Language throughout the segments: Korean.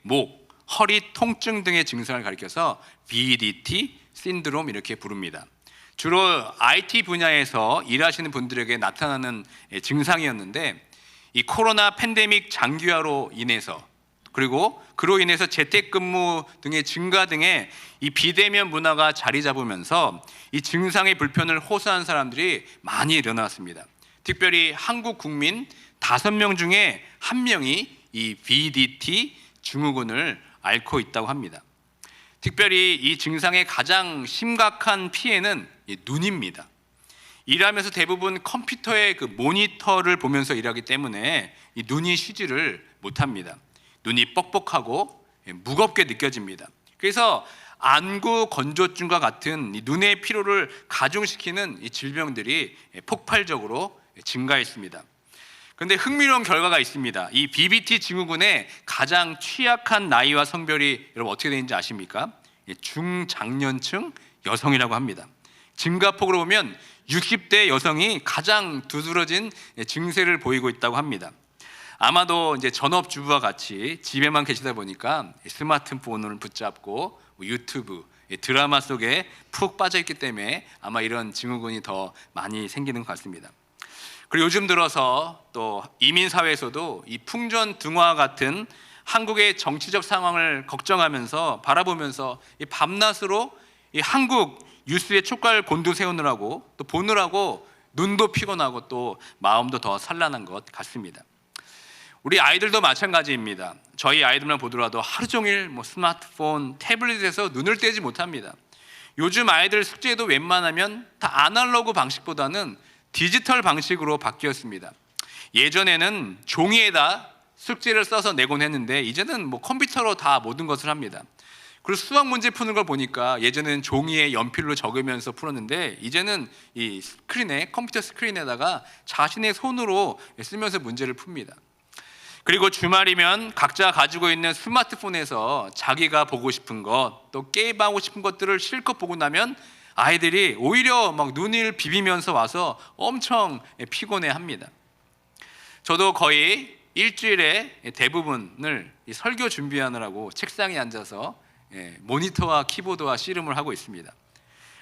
목, 허리 통증 등의 증상을 가리켜서 VDT 신드롬 이렇게 부릅니다. 주로 IT 분야에서 일하시는 분들에게 나타나는 증상이었는데, 이 코로나 팬데믹 장기화로 인해서, 그리고 그로 인해서 재택근무 등의 증가 등의 이 비대면 문화가 자리 잡으면서 이 증상의 불편을 호소하는 사람들이 많이 일어났습니다. 특별히 한국 국민 5명 중에 1명이 이 VDT 증후군을 앓고 있다고 합니다. 특별히 이 증상의 가장 심각한 피해는 이 눈입니다. 일하면서 대부분 컴퓨터의 그 모니터를 보면서 일하기 때문에 이 눈이 쉬지를 못합니다. 눈이 뻑뻑하고 무겁게 느껴집니다. 그래서 안구 건조증과 같은 이 눈의 피로를 가중시키는 이 질병들이 폭발적으로 증가했습니다. 그런데 흥미로운 결과가 있습니다. 이 BBT 증후군의 가장 취약한 나이와 성별이 여러분 어떻게 되는지 아십니까? 중장년층 여성이라고 합니다. 증가폭으로 보면 60대 여성이 가장 두드러진 증세를 보이고 있다고 합니다. 아마도 이제 전업주부와 같이 집에만 계시다 보니까 스마트폰을 붙잡고 유튜브, 드라마 속에 푹 빠져 있기 때문에 아마 이런 증후군이 더 많이 생기는 것 같습니다. 그리고 요즘 들어서 또 이민 사회에서도 이 풍전등화 같은 한국의 정치적 상황을 걱정하면서 바라보면서 이 밤낮으로 이 한국 뉴스에 촉각을 곤두세우느라고 또 보느라고 눈도 피곤하고 또 마음도 더 산란한 것 같습니다. 우리 아이들도 마찬가지입니다. 저희 아이들만 보더라도 하루 종일 스마트폰, 태블릿에서 눈을 떼지 못합니다. 요즘 아이들 숙제도 웬만하면 다 아날로그 방식보다는 디지털 방식으로 바뀌었습니다. 예전에는 종이에다 숙제를 써서 내곤 했는데 이제는 컴퓨터로 다 모든 것을 합니다. 그리고 수학 문제 푸는 걸 보니까 예전에는 종이에 연필로 적으면서 풀었는데 이제는 이 스크린에, 컴퓨터 스크린에다가 자신의 손으로 쓰면서 문제를 풉니다. 그리고 주말이면 각자 가지고 있는 스마트폰에서 자기가 보고 싶은 것, 또 게임하고 싶은 것들을 실컷 보고 나면 아이들이 오히려 눈을 비비면서 와서 엄청 피곤해합니다. 저도 거의 일주일에 대부분을 설교 준비하느라고 책상에 앉아서 모니터와 키보드와 씨름을 하고 있습니다.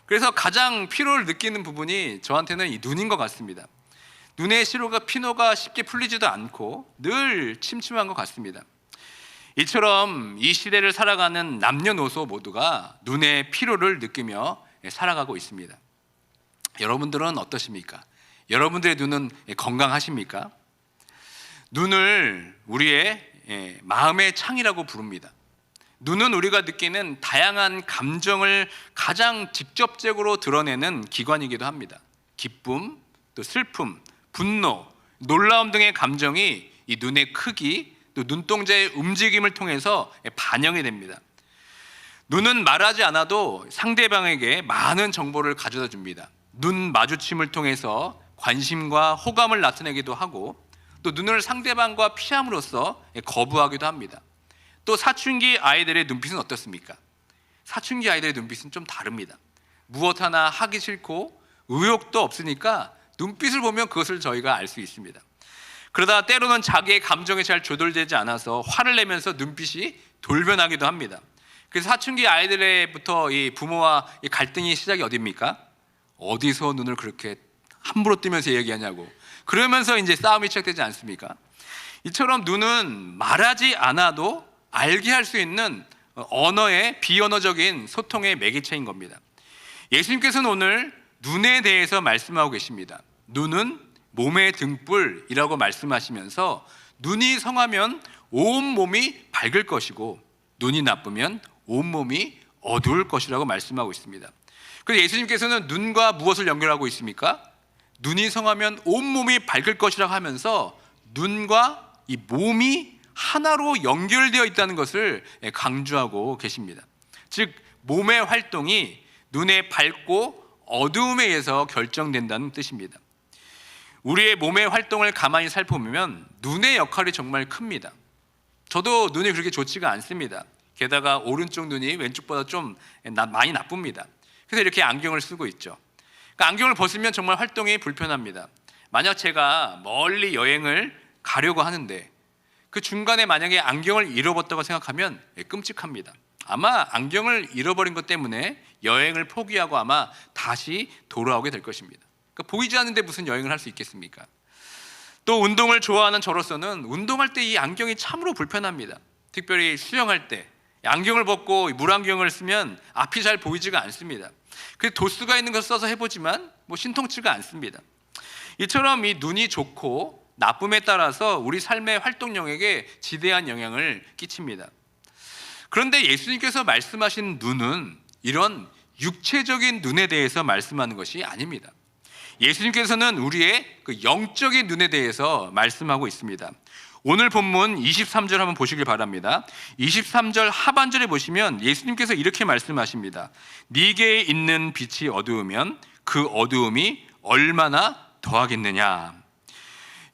그래서 가장 피로를 느끼는 부분이 저한테는 이 눈인 것 같습니다. 눈의 피로가 쉽게 풀리지도 않고 늘 침침한 것 같습니다. 이처럼 이 시대를 살아가는 남녀노소 모두가 눈의 피로를 느끼며 살아가고 있습니다. 여러분들은 어떠십니까? 여러분들의 눈은 건강하십니까? 눈을 우리의 마음의 창이라고 부릅니다. 눈은 우리가 느끼는 다양한 감정을 가장 직접적으로 드러내는 기관이기도 합니다. 기쁨, 또 슬픔, 분노, 놀라움 등의 감정이 이 눈의 크기, 또 눈동자의 움직임을 통해서 반영이 됩니다. 눈은 말하지 않아도 상대방에게 많은 정보를 가져다 줍니다. 눈 마주침을 통해서 관심과 호감을 나타내기도 하고 또 눈을 상대방과 피함으로써 거부하기도 합니다. 또 사춘기 아이들의 눈빛은 어떻습니까? 사춘기 아이들의 눈빛은 좀 다릅니다. 무엇 하나 하기 싫고 의욕도 없으니까 눈빛을 보면 그것을 저희가 알 수 있습니다. 그러다 때로는 자기의 감정이 잘 조절되지 않아서 화를 내면서 눈빛이 돌변하기도 합니다. 그래서 사춘기 아이들부터 이 부모와 이 갈등이 시작이 어디입니까? 어디서 눈을 그렇게 함부로 뜨면서 얘기하냐고. 그러면서 이제 싸움이 시작되지 않습니까? 이처럼 눈은 말하지 않아도 알게 할 수 있는 언어의 비언어적인 소통의 매개체인 겁니다. 예수님께서는 오늘 눈에 대해서 말씀하고 계십니다. 눈은 몸의 등불이라고 말씀하시면서 눈이 성하면 온 몸이 밝을 것이고 눈이 나쁘면 온 몸이 어두울 것이라고 말씀하고 있습니다. 그래서 예수님께서는 눈과 무엇을 연결하고 있습니까? 눈이 성하면 온 몸이 밝을 것이라고 하면서 눈과 이 몸이 하나로 연결되어 있다는 것을 강조하고 계십니다. 즉 몸의 활동이 눈의 밝고 어두움에 의해서 결정된다는 뜻입니다. 우리의 몸의 활동을 가만히 살펴보면 눈의 역할이 정말 큽니다. 저도 눈이 그렇게 좋지가 않습니다. 게다가 오른쪽 눈이 왼쪽보다 좀 많이 나쁩니다. 그래서 이렇게 안경을 쓰고 있죠. 그러니까 안경을 벗으면 정말 활동이 불편합니다. 만약 제가 멀리 여행을 가려고 하는데 그 중간에 만약에 안경을 잃어버렸다고 생각하면 끔찍합니다. 아마 안경을 잃어버린 것 때문에 여행을 포기하고 아마 다시 돌아오게 될 것입니다. 그러니까 보이지 않는데 무슨 여행을 할 수 있겠습니까? 또 운동을 좋아하는 저로서는 운동할 때 이 안경이 참으로 불편합니다. 특별히 수영할 때 안경을 벗고 물안경을 쓰면 앞이 잘 보이지가 않습니다. 그래서 도수가 있는 것을 써서 해보지만 신통치가 않습니다. 이처럼 이 눈이 좋고 나쁨에 따라서 우리 삶의 활동 영역에 지대한 영향을 끼칩니다. 그런데 예수님께서 말씀하신 눈은 이런 육체적인 눈에 대해서 말씀하는 것이 아닙니다. 예수님께서는 우리의 그 영적인 눈에 대해서 말씀하고 있습니다. 오늘 본문 23절 한번 보시길 바랍니다. 23절 하반절에 보시면 예수님께서 이렇게 말씀하십니다. 네게 있는 빛이 어두우면 그 어두움이 얼마나 더하겠느냐.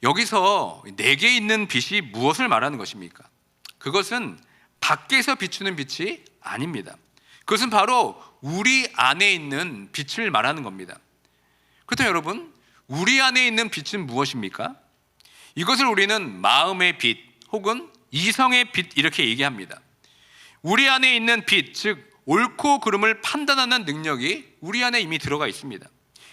여기서 내게 있는 빛이 무엇을 말하는 것입니까? 그것은 밖에서 비추는 빛이 아닙니다. 그것은 바로 우리 안에 있는 빛을 말하는 겁니다. 그렇다면 여러분, 우리 안에 있는 빛은 무엇입니까? 이것을 우리는 마음의 빛 혹은 이성의 빛 이렇게 얘기합니다. 우리 안에 있는 빛, 즉 옳고 그름을 판단하는 능력이 우리 안에 이미 들어가 있습니다.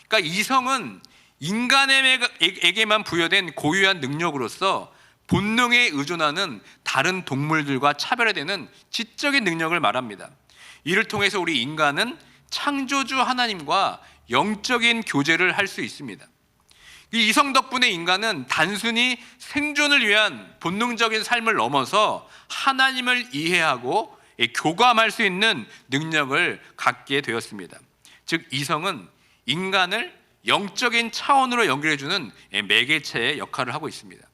그러니까 이성은 인간에게만 부여된 고유한 능력으로서 본능에 의존하는 다른 동물들과 차별화되는 지적인 능력을 말합니다. 이를 통해서 우리 인간은 창조주 하나님과 영적인 교제를 할 수 있습니다. 이 이성 덕분에 인간은 단순히 생존을 위한 본능적인 삶을 넘어서 하나님을 이해하고 교감할 수 있는 능력을 갖게 되었습니다. 즉 이성은 인간을 영적인 차원으로 연결해주는 매개체의 역할을 하고 있습니다.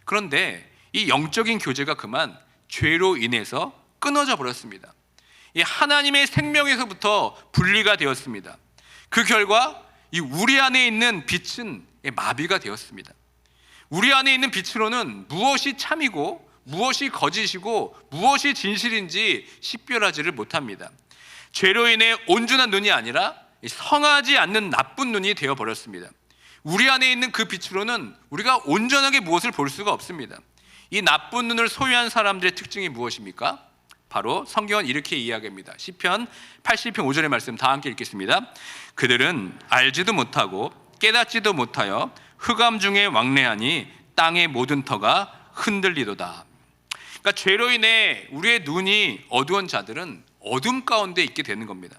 그런데 이 영적인 교제가 그만 죄로 인해서 끊어져 버렸습니다. 이 하나님의 생명에서부터 분리가 되었습니다. 그 결과 이 우리 안에 있는 빛은 마비가 되었습니다. 우리 안에 있는 빛으로는 무엇이 참이고 무엇이 거짓이고 무엇이 진실인지 식별하지를 못합니다. 죄로 인해 온전한 눈이 아니라 성하지 않는 나쁜 눈이 되어버렸습니다. 우리 안에 있는 그 빛으로는 우리가 온전하게 무엇을 볼 수가 없습니다. 이 나쁜 눈을 소유한 사람들의 특징이 무엇입니까? 바로 성경은 이렇게 이야기합니다. 시편 80편 5절의 말씀 다 함께 읽겠습니다. 그들은 알지도 못하고 깨닫지도 못하여 흑암 중에 왕래하니 땅의 모든 터가 흔들리도다. 그러니까 죄로 인해 우리의 눈이 어두운 자들은 어둠 가운데 있게 되는 겁니다.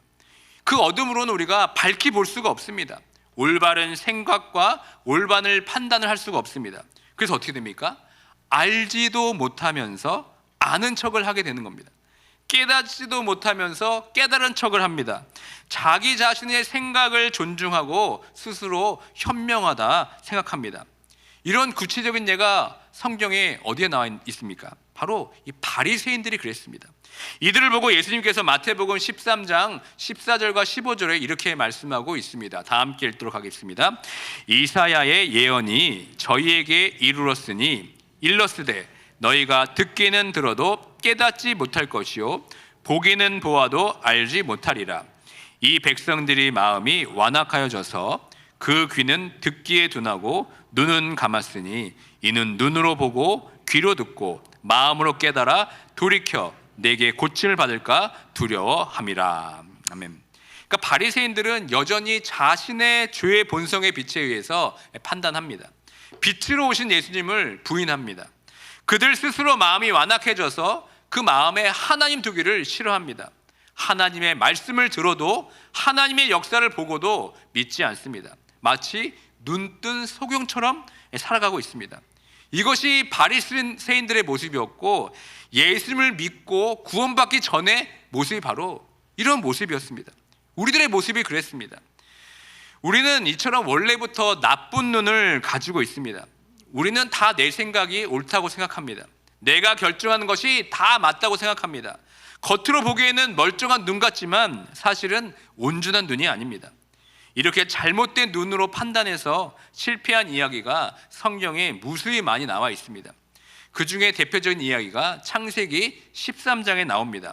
그 어둠으로는 우리가 밝히 볼 수가 없습니다. 올바른 생각과 올바른 판단을 할 수가 없습니다. 그래서 어떻게 됩니까? 알지도 못하면서 아는 척을 하게 되는 겁니다. 깨닫지도 못하면서 깨달은 척을 합니다. 자기 자신의 생각을 존중하고 스스로 현명하다 생각합니다. 이런 구체적인 예가 성경에 어디에 나와 있습니까? 바로 이 바리새인들이 그랬습니다. 이들을 보고 예수님께서 마태복음 13장 14절과 15절에 이렇게 말씀하고 있습니다. 다 함께 읽도록 하겠습니다. 이사야의 예언이 저희에게 이르렀으니 일렀으되 너희가 듣기는 들어도 깨닫지 못할 것이요 보기는 보아도 알지 못하리라. 이 백성들이 마음이 완악하여져서 그 귀는 듣기에 둔하고 눈은 감았으니 이는 눈으로 보고 귀로 듣고 마음으로 깨달아 돌이켜 내게 고침을 받을까 두려워함이라. 아멘. 그러니까 바리새인들은 여전히 자신의 죄의 본성의 빛에 의해서 판단합니다. 빛으로 오신 예수님을 부인합니다. 그들 스스로 마음이 완악해져서 그 마음에 하나님 두기를 싫어합니다. 하나님의 말씀을 들어도 하나님의 역사를 보고도 믿지 않습니다. 마치 눈뜬 소경처럼 살아가고 있습니다. 이것이 바리새인들의 모습이었고 예수님을 믿고 구원받기 전에 모습이 바로 이런 모습이었습니다. 우리들의 모습이 그랬습니다. 우리는 이처럼 원래부터 나쁜 눈을 가지고 있습니다. 우리는 다 내 생각이 옳다고 생각합니다. 내가 결정하는 것이 다 맞다고 생각합니다. 겉으로 보기에는 멀쩡한 눈 같지만 사실은 온전한 눈이 아닙니다. 이렇게 잘못된 눈으로 판단해서 실패한 이야기가 성경에 무수히 많이 나와 있습니다. 그 중에 대표적인 이야기가 창세기 13장에 나옵니다.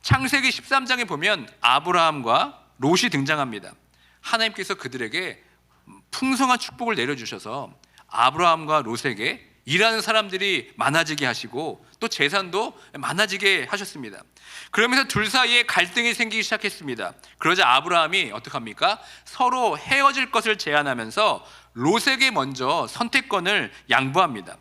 창세기 13장에 보면 아브라함과 롯이 등장합니다. 하나님께서 그들에게 풍성한 축복을 내려주셔서 아브라함과 롯에게 일하는 사람들이 많아지게 하시고 또 재산도 많아지게 하셨습니다. 그러면서 둘 사이에 갈등이 생기기 시작했습니다. 그러자 아브라함이 어떡합니까? 서로 헤어질 것을 제안하면서 롯에게 먼저 선택권을 양보합니다.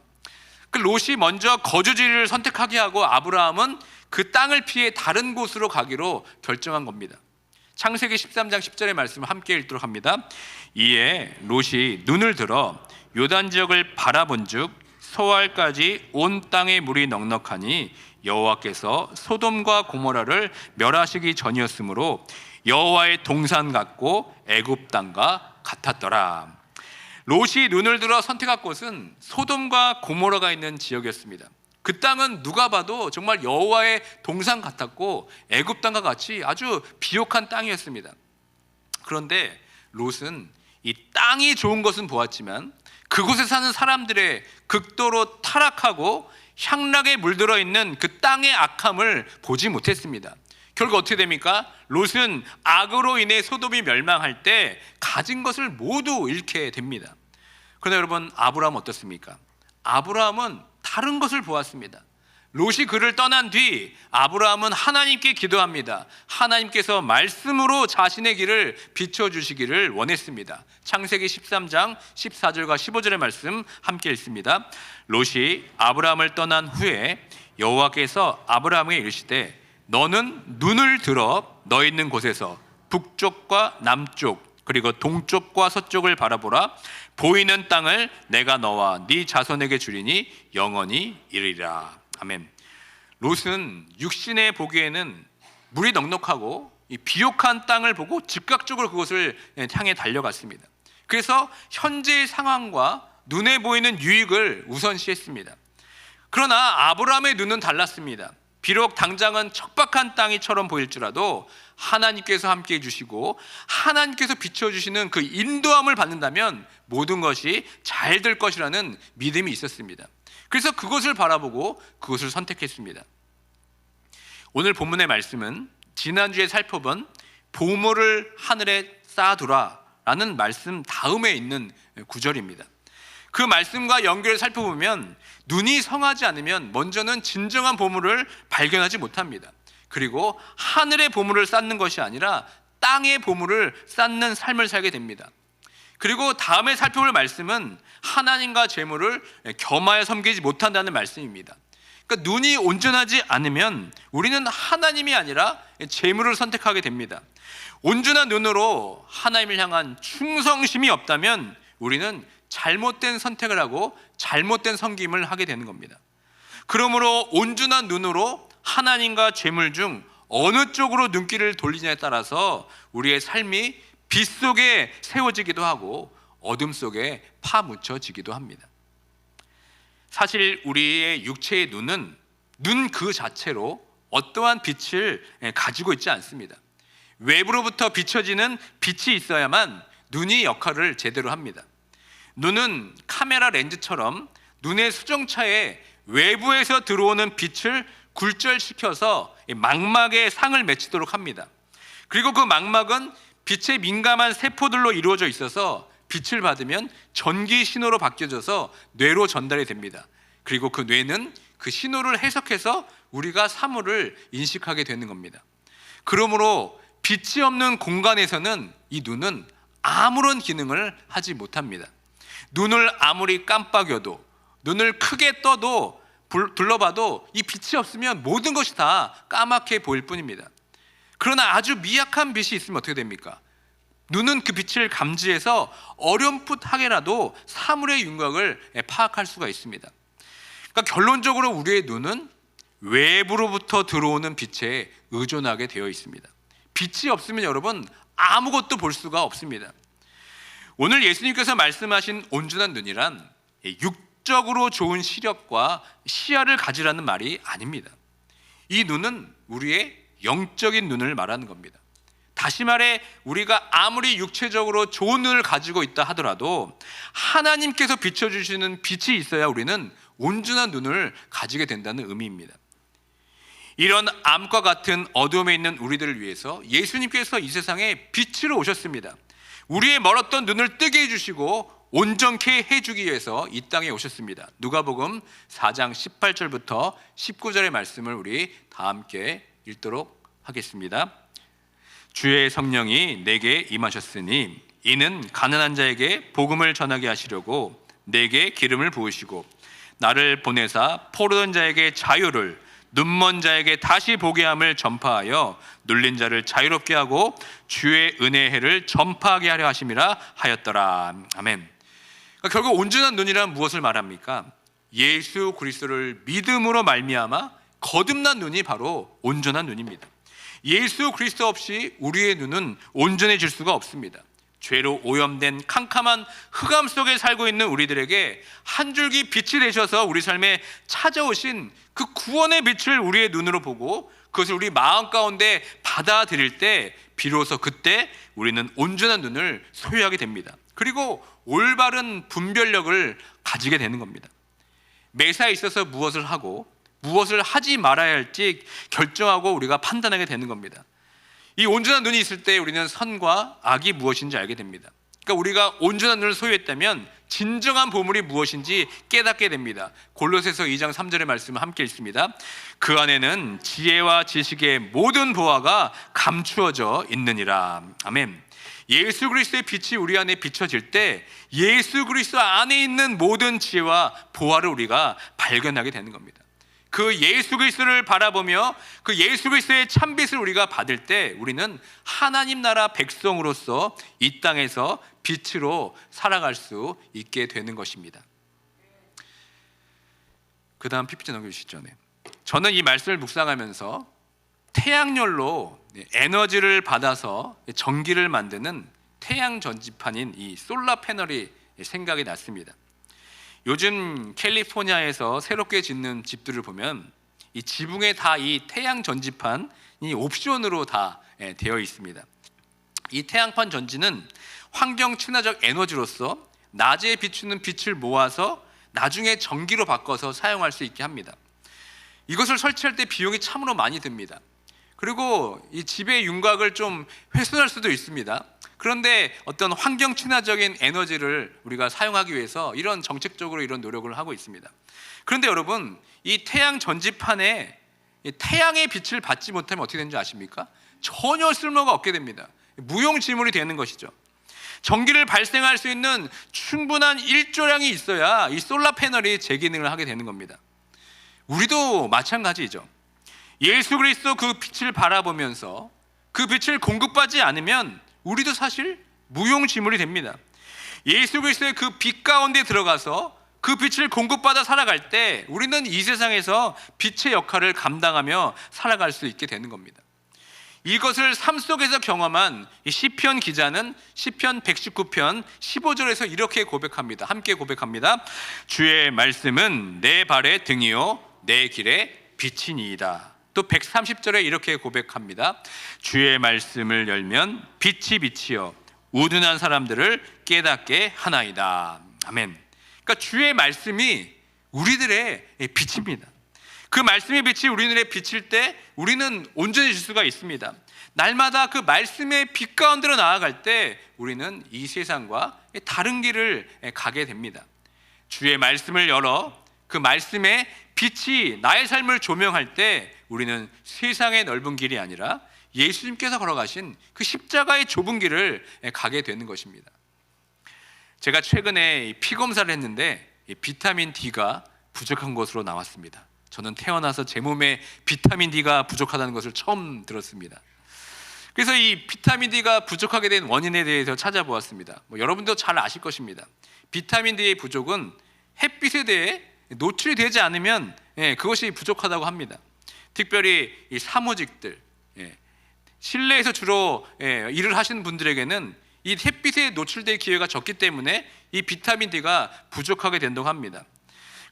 그 롯이 먼저 거주지를 선택하게 하고 아브라함은 그 땅을 피해 다른 곳으로 가기로 결정한 겁니다. 창세기 13장 10절의 말씀을 함께 읽도록 합니다. 이에 롯이 눈을 들어 요단 지역을 바라본즉 소알까지 온 땅에 물이 넉넉하니 여호와께서 소돔과 고모라를 멸하시기 전이었으므로 여호와의 동산 같고 애굽 땅과 같았더라. 롯이 눈을 들어 선택한 곳은 소돔과 고모라가 있는 지역이었습니다. 그 땅은 누가 봐도 정말 여호와의 동산 같았고 애굽 땅과 같이 아주 비옥한 땅이었습니다. 그런데 롯은 이 땅이 좋은 것은 보았지만 그곳에 사는 사람들의 극도로 타락하고 향락에 물들어 있는 그 땅의 악함을 보지 못했습니다. 결국 어떻게 됩니까? 롯은 악으로 인해 소돔이 멸망할 때 가진 것을 모두 잃게 됩니다. 그러나 여러분, 아브라함은 어떻습니까? 아브라함은 다른 것을 보았습니다. 롯이 그를 떠난 뒤 아브라함은 하나님께 기도합니다. 하나님께서 말씀으로 자신의 길을 비춰주시기를 원했습니다. 창세기 13장 14절과 15절의 말씀 함께 읽습니다. 롯이 아브라함을 떠난 후에 여호와께서 아브라함에게 이르시되 너는 눈을 들어 너 있는 곳에서 북쪽과 남쪽 그리고 동쪽과 서쪽을 바라보라. 보이는 땅을 내가 너와 네 자손에게 주리니 영원히 이르리라. 아멘. 롯은 육신에 보기에는 물이 넉넉하고 이 비옥한 땅을 보고 즉각적으로 그곳을 향해 달려갔습니다. 그래서 현재의 상황과 눈에 보이는 유익을 우선시했습니다. 그러나 아브라함의 눈은 달랐습니다. 비록 당장은 척박한 땅이처럼 보일지라도 하나님께서 함께 해주시고 하나님께서 비춰주시는 그 인도함을 받는다면 모든 것이 잘 될 것이라는 믿음이 있었습니다. 그래서 그것을 바라보고 그것을 선택했습니다. 오늘 본문의 말씀은 지난주에 살펴본 보물을 하늘에 쌓아두라 라는 말씀 다음에 있는 구절입니다. 그 말씀과 연결을 살펴보면 눈이 성하지 않으면 먼저는 진정한 보물을 발견하지 못합니다. 그리고 하늘의 보물을 쌓는 것이 아니라 땅의 보물을 쌓는 삶을 살게 됩니다. 그리고 다음에 살펴볼 말씀은 하나님과 재물을 겸하여 섬기지 못한다는 말씀입니다. 그러니까 눈이 온전하지 않으면 우리는 하나님이 아니라 재물을 선택하게 됩니다. 온전한 눈으로 하나님을 향한 충성심이 없다면 우리는 잘못된 선택을 하고 잘못된 섬김을 하게 되는 겁니다. 그러므로 온전한 눈으로 하나님과 재물 중 어느 쪽으로 눈길을 돌리냐에 따라서 우리의 삶이 빛 속에 세워지기도 하고 어둠 속에 파묻혀지기도 합니다. 사실 우리의 육체의 눈은 눈 그 자체로 어떠한 빛을 가지고 있지 않습니다. 외부로부터 비춰지는 빛이 있어야만 눈이 역할을 제대로 합니다. 눈은 카메라 렌즈처럼 눈의 수정차에 외부에서 들어오는 빛을 굴절시켜서 망막에 상을 맺히도록 합니다. 그리고 그 망막은 빛에 민감한 세포들로 이루어져 있어서 빛을 받으면 전기 신호로 바뀌어져서 뇌로 전달이 됩니다. 그리고 그 뇌는 그 신호를 해석해서 우리가 사물을 인식하게 되는 겁니다. 그러므로 빛이 없는 공간에서는 이 눈은 아무런 기능을 하지 못합니다. 눈을 아무리 깜빡여도 눈을 크게 떠도 둘러봐도 이 빛이 없으면 모든 것이 다 까맣게 보일 뿐입니다. 그러나 아주 미약한 빛이 있으면 어떻게 됩니까? 눈은 그 빛을 감지해서 어렴풋하게라도 사물의 윤곽을 파악할 수가 있습니다. 그러니까 결론적으로 우리의 눈은 외부로부터 들어오는 빛에 의존하게 되어 있습니다. 빛이 없으면 여러분 아무것도 볼 수가 없습니다. 오늘 예수님께서 말씀하신 온전한 눈이란 육적으로 좋은 시력과 시야를 가지라는 말이 아닙니다. 이 눈은 우리의 영적인 눈을 말하는 겁니다. 다시 말해 우리가 아무리 육체적으로 좋은 눈을 가지고 있다 하더라도 하나님께서 비춰주시는 빛이 있어야 우리는 온전한 눈을 가지게 된다는 의미입니다. 이런 암과 같은 어둠에 있는 우리들을 위해서 예수님께서 이 세상에 빛으로 오셨습니다. 우리의 멀었던 눈을 뜨게 해주시고 온전케 해주기 위해서 이 땅에 오셨습니다. 누가복음 4장 18절부터 19절의 말씀을 우리 다 함께 읽도록 하겠습니다. 주의 성령이 내게 임하셨으니 이는 가난한 자에게 복음을 전하게 하시려고 내게 기름을 부으시고 나를 보내사 포로된 자에게 자유를, 눈먼 자에게 다시 보게 함을 전파하여 눌린 자를 자유롭게 하고 주의 은혜의 해를 전파하게 하려 하심이라 하였더라. 아멘. 그러니까 결국 온전한 눈이란 무엇을 말합니까? 예수 그리스도를 믿음으로 말미암아 거듭난 눈이 바로 온전한 눈입니다. 예수 그리스도 없이 우리의 눈은 온전해질 수가 없습니다. 죄로 오염된 캄캄한 흑암 속에 살고 있는 우리들에게 한 줄기 빛이 되셔서 우리 삶에 찾아오신 그 구원의 빛을 우리의 눈으로 보고 그것을 우리 마음 가운데 받아들일 때 비로소 그때 우리는 온전한 눈을 소유하게 됩니다. 그리고 올바른 분별력을 가지게 되는 겁니다. 매사에 있어서 무엇을 하고 무엇을 하지 말아야 할지 결정하고 우리가 판단하게 되는 겁니다. 이 온전한 눈이 있을 때 우리는 선과 악이 무엇인지 알게 됩니다. 그러니까 우리가 온전한 눈을 소유했다면 진정한 보물이 무엇인지 깨닫게 됩니다. 골로새서 2장 3절의 말씀을 함께 읽습니다. 그 안에는 지혜와 지식의 모든 보화가 감추어져 있느니라. 아멘. 예수 그리스도의 빛이 우리 안에 비춰질 때 예수 그리스도 안에 있는 모든 지혜와 보화를 우리가 발견하게 되는 겁니다. 그 예수 그리스도를 바라보며 그 예수 그리스도의 참빛을 우리가 받을 때 우리는 하나님 나라 백성으로서 이 땅에서 빛으로 살아갈 수 있게 되는 것입니다. 그 다음 PPT 넘겨주시죠. 네. 저는 이 말씀을 묵상하면서 태양열로 에너지를 받아서 전기를 만드는 태양 전지판인 이 솔라 패널이 생각이 났습니다. 요즘 캘리포니아에서 새롭게 짓는 집들을 보면 이 지붕에 다 이 태양 전지판이 옵션으로 다 되어 있습니다. 이 태양판 전지는 환경 친화적 에너지로서 낮에 비추는 빛을 모아서 나중에 전기로 바꿔서 사용할 수 있게 합니다. 이것을 설치할 때 비용이 참으로 많이 듭니다. 그리고 이 집의 윤곽을 좀 훼손할 수도 있습니다. 그런데 어떤 환경 친화적인 에너지를 우리가 사용하기 위해서 이런 정책적으로 이런 노력을 하고 있습니다. 그런데 여러분, 이 태양 전지판에 태양의 빛을 받지 못하면 어떻게 되는지 아십니까? 전혀 쓸모가 없게 됩니다. 무용지물이 되는 것이죠. 전기를 발생할 수 있는 충분한 일조량이 있어야 이 솔라 패널이 제 기능을 하게 되는 겁니다. 우리도 마찬가지죠. 예수 그리스도 그 빛을 바라보면서 그 빛을 공급받지 않으면 우리도 사실 무용지물이 됩니다. 예수 그리스도의 그 빛 가운데 들어가서 그 빛을 공급받아 살아갈 때 우리는 이 세상에서 빛의 역할을 감당하며 살아갈 수 있게 되는 겁니다. 이것을 삶 속에서 경험한 이 시편 기자는 시편 119편 15절에서 이렇게 고백합니다. 함께 고백합니다. 주의 말씀은 내 발의 등이요 내 길의 빛이니이다. 또 130절에 이렇게 고백합니다. 주의 말씀을 열면 빛이 빛이요 우둔한 사람들을 깨닫게 하나이다. 아멘. 그러니까 주의 말씀이 우리들의 빛입니다. 그 말씀의 빛이 우리 눈에 비칠 때 우리는 온전해질 수가 있습니다. 날마다 그 말씀의 빛 가운데로 나아갈 때 우리는 이 세상과 다른 길을 가게 됩니다. 주의 말씀을 열어 그 말씀의 빛이 나의 삶을 조명할 때 우리는 세상의 넓은 길이 아니라 예수님께서 걸어가신 그 십자가의 좁은 길을 가게 되는 것입니다. 제가 최근에 피 검사를 했는데 비타민 D가 부족한 것으로 나왔습니다. 저는 태어나서 제 몸에 비타민 D가 부족하다는 것을 처음 들었습니다. 그래서 이 비타민 D가 부족하게 된 원인에 대해서 찾아보았습니다. 여러분도 잘 아실 것입니다. 비타민 D의 부족은 햇빛에 대해 노출이 되지 않으면 그것이 부족하다고 합니다. 특별히 이 사무직들, 실내에서 주로 일을 하시는 분들에게는 이 햇빛에 노출될 기회가 적기 때문에 이 비타민 D가 부족하게 된다고 합니다.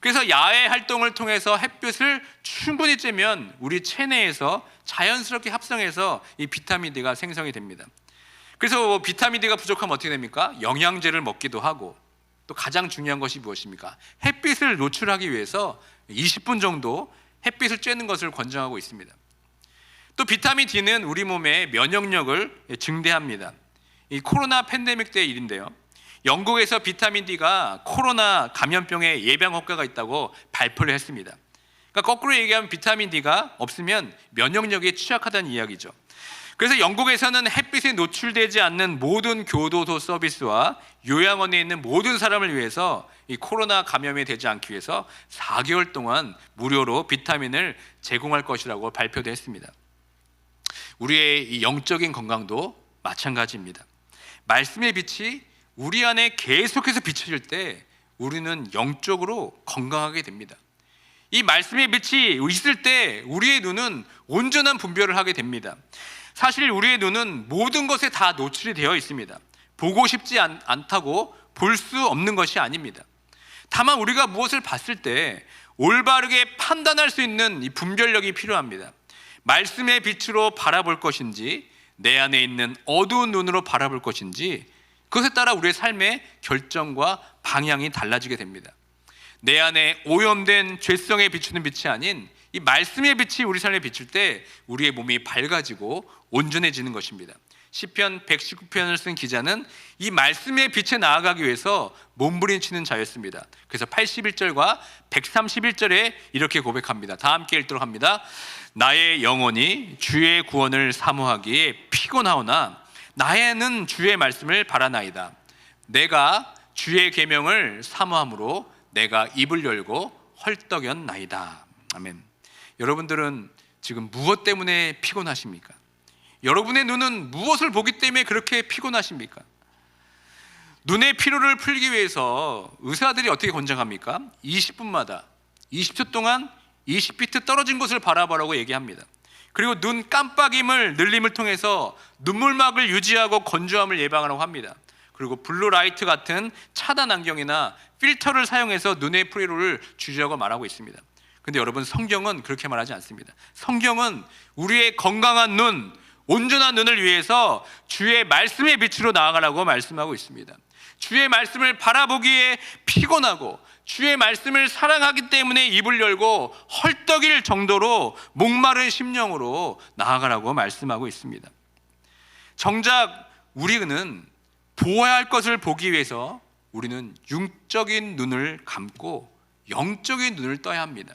그래서 야외 활동을 통해서 햇빛을 충분히 쬐면 우리 체내에서 자연스럽게 합성해서 이 비타민 D가 생성이 됩니다. 그래서 비타민 D가 부족하면 어떻게 됩니까? 영양제를 먹기도 하고, 또 가장 중요한 것이 무엇입니까? 햇빛을 노출하기 위해서 20분 정도 햇빛을 쬐는 것을 권장하고 있습니다. 또 비타민 D는 우리 몸의 면역력을 증대합니다. 이 코로나 팬데믹 때 일인데요. 영국에서 비타민 D가 코로나 감염병의 예방 효과가 있다고 발표를 했습니다. 그러니까 거꾸로 얘기하면 비타민 D가 없으면 면역력에 취약하다는 이야기죠. 그래서 영국에서는 햇빛에 노출되지 않는 모든 교도소 서비스와 요양원에 있는 모든 사람을 위해서 이 코로나 감염이 되지 않기 위해서 4개월 동안 무료로 비타민을 제공할 것이라고 발표도 했습니다. 우리의 이 영적인 건강도 마찬가지입니다. 말씀의 빛이 우리 안에 계속해서 비춰질 때 우리는 영적으로 건강하게 됩니다. 이 말씀의 빛이 있을 때 우리의 눈은 온전한 분별을 하게 됩니다. 사실 우리의 눈은 모든 것에 다 노출이 되어 있습니다. 보고 싶지 않다고 볼 수 없는 것이 아닙니다. 다만 우리가 무엇을 봤을 때 올바르게 판단할 수 있는 이 분별력이 필요합니다. 말씀의 빛으로 바라볼 것인지 내 안에 있는 어두운 눈으로 바라볼 것인지 그것에 따라 우리의 삶의 결정과 방향이 달라지게 됩니다. 내 안에 오염된 죄성에 비추는 빛이 아닌 이 말씀의 빛이 우리 삶에 비칠 때 우리의 몸이 밝아지고 온전해지는 것입니다. 시편 119편을 쓴 기자는 이 말씀의 빛에 나아가기 위해서 몸부림치는 자였습니다. 그래서 81절과 131절에 이렇게 고백합니다. 다 함께 읽도록 합니다. 나의 영혼이 주의 구원을 사모하기에 피곤하오나 나에는 주의 말씀을 바라나이다. 내가 주의 계명을 사모함으로 내가 입을 열고 헐떡였나이다. 아멘. 여러분들은 지금 무엇 때문에 피곤하십니까? 여러분의 눈은 무엇을 보기 때문에 그렇게 피곤하십니까? 눈의 피로를 풀기 위해서 의사들이 어떻게 권장합니까? 20분마다 20초 동안 20피트 떨어진 곳을 바라보라고 얘기합니다. 그리고 눈 깜빡임을 늘림을 통해서 눈물막을 유지하고 건조함을 예방하라고 합니다. 그리고 블루라이트 같은 차단 안경이나 필터를 사용해서 눈의 피로를 줄이라고 말하고 있습니다. 근데 여러분, 성경은 그렇게 말하지 않습니다. 성경은 우리의 건강한 눈, 온전한 눈을 위해서 주의 말씀의 빛으로 나아가라고 말씀하고 있습니다. 주의 말씀을 바라보기에 피곤하고 주의 말씀을 사랑하기 때문에 입을 열고 헐떡일 정도로 목마른 심령으로 나아가라고 말씀하고 있습니다. 정작 우리는 보아야 할 것을 보기 위해서 우리는 육적인 눈을 감고 영적인 눈을 떠야 합니다.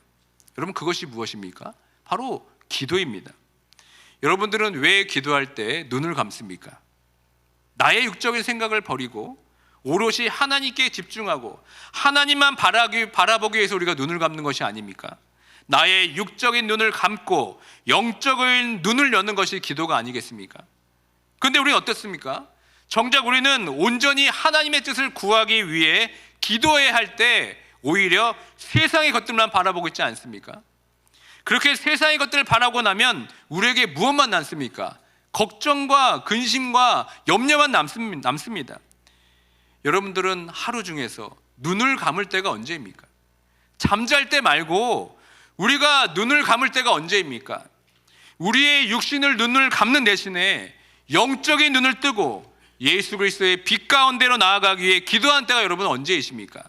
여러분, 그것이 무엇입니까? 바로 기도입니다. 여러분들은 왜 기도할 때 눈을 감습니까? 나의 육적인 생각을 버리고 오롯이 하나님께 집중하고 하나님만 바라보기 위해서 우리가 눈을 감는 것이 아닙니까? 나의 육적인 눈을 감고 영적인 눈을 여는 것이 기도가 아니겠습니까? 그런데 우리는 어떻습니까? 정작 우리는 온전히 하나님의 뜻을 구하기 위해 기도해야 할 때 오히려 세상의 것들만 바라보고 있지 않습니까? 그렇게 세상의 것들을 바라고 나면 우리에게 무엇만 남습니까? 걱정과 근심과 염려만 남습니다. 여러분들은 하루 중에서 눈을 감을 때가 언제입니까? 잠잘 때 말고 우리가 눈을 감을 때가 언제입니까? 우리의 육신을 눈을 감는 대신에 영적인 눈을 뜨고 예수 그리스도의 빛 가운데로 나아가기 위해 기도하는 때가 여러분 언제이십니까?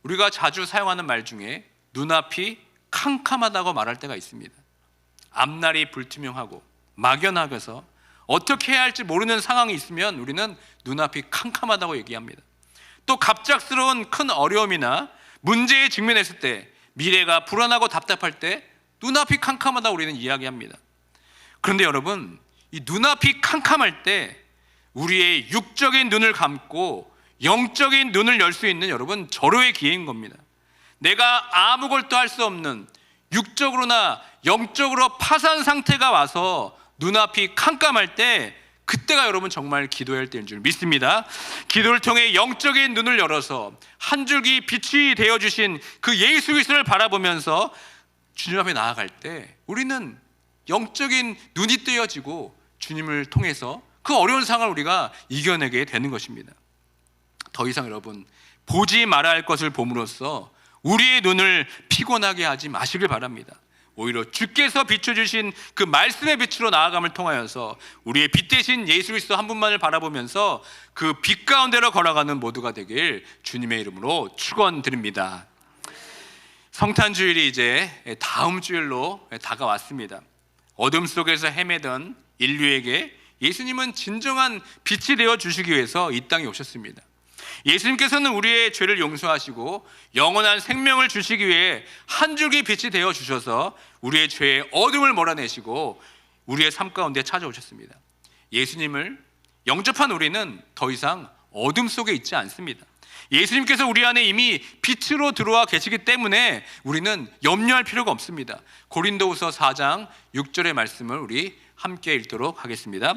우리가 자주 사용하는 말 중에 눈앞이 캄캄하다고 말할 때가 있습니다. 앞날이 불투명하고 막연하게서 어떻게 해야 할지 모르는 상황이 있으면 우리는 눈앞이 캄캄하다고 얘기합니다. 또 갑작스러운 큰 어려움이나 문제에 직면했을 때, 미래가 불안하고 답답할 때 눈앞이 캄캄하다고 우리는 이야기합니다. 그런데 여러분, 이 눈앞이 캄캄할 때 우리의 육적인 눈을 감고 영적인 눈을 열 수 있는 여러분 절호의 기회인 겁니다. 내가 아무것도 할 수 없는 육적으로나 영적으로 파산 상태가 와서 눈앞이 캄캄할 때 그때가 여러분 정말 기도해야 할 때인 줄 믿습니다. 기도를 통해 영적인 눈을 열어서 한 줄기 빛이 되어주신 그 예수 그리스도를 바라보면서 주님 앞에 나아갈 때 우리는 영적인 눈이 뜨여지고 주님을 통해서 그 어려운 상황을 우리가 이겨내게 되는 것입니다. 더 이상 여러분 보지 말아야 할 것을 봄으로써 우리의 눈을 피곤하게 하지 마시길 바랍니다. 오히려 주께서 비춰주신 그 말씀의 빛으로 나아감을 통하여서 우리의 빛 대신 예수 그리스도 한 분만을 바라보면서 그 빛 가운데로 걸어가는 모두가 되길 주님의 이름으로 축원드립니다. 성탄주일이 이제 다음 주일로 다가왔습니다. 어둠 속에서 헤매던 인류에게 예수님은 진정한 빛이 되어 주시기 위해서 이 땅에 오셨습니다. 예수님께서는 우리의 죄를 용서하시고 영원한 생명을 주시기 위해 한 줄기 빛이 되어 주셔서 우리의 죄의 어둠을 몰아내시고 우리의 삶 가운데 찾아오셨습니다. 예수님을 영접한 우리는 더 이상 어둠 속에 있지 않습니다. 예수님께서 우리 안에 이미 빛으로 들어와 계시기 때문에 우리는 염려할 필요가 없습니다. 고린도후서 4장 6절의 말씀을 우리 함께 읽도록 하겠습니다.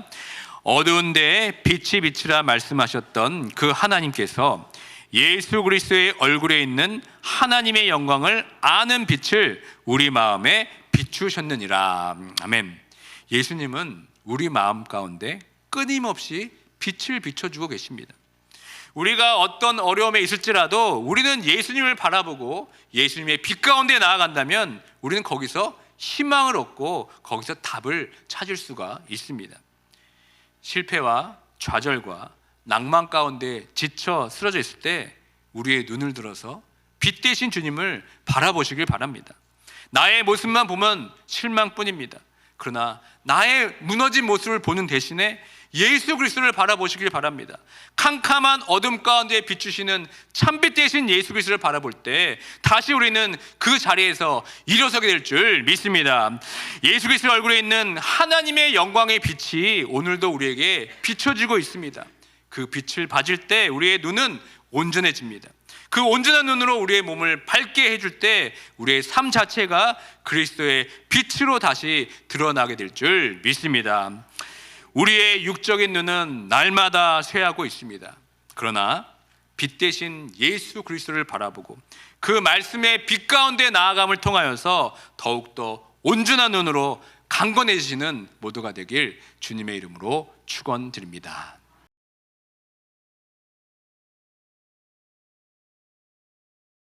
어두운 데에 빛이 비치라 말씀하셨던 그 하나님께서 예수 그리스도의 얼굴에 있는 하나님의 영광을 아는 빛을 우리 마음에 비추셨느니라. 아멘. 예수님은 우리 마음 가운데 끊임없이 빛을 비춰주고 계십니다. 우리가 어떤 어려움에 있을지라도 우리는 예수님을 바라보고 예수님의 빛 가운데 나아간다면 우리는 거기서 희망을 얻고 거기서 답을 찾을 수가 있습니다. 실패와 좌절과 낭만 가운데 지쳐 쓰러져 있을 때 우리의 눈을 들어서 빛 대신 주님을 바라보시길 바랍니다. 나의 모습만 보면 실망뿐입니다. 그러나 나의 무너진 모습을 보는 대신에 예수 그리스도를 바라보시길 바랍니다. 캄캄한 어둠 가운데 비추시는 참빛 대신 예수 그리스도를 바라볼 때 다시 우리는 그 자리에서 일어서게 될 줄 믿습니다. 예수 그리스도 얼굴에 있는 하나님의 영광의 빛이 오늘도 우리에게 비춰지고 있습니다. 그 빛을 받을 때 우리의 눈은 온전해집니다. 그 온전한 눈으로 우리의 몸을 밝게 해줄 때 우리의 삶 자체가 그리스도의 빛으로 다시 드러나게 될 줄 믿습니다. 우리의 육적인 눈은 날마다 쇠하고 있습니다. 그러나 빛 대신 예수 그리스도를 바라보고 그 말씀의 빛 가운데 나아감을 통하여서 더욱더 온전한 눈으로 강건해지시는 모두가 되길 주님의 이름으로 축원드립니다.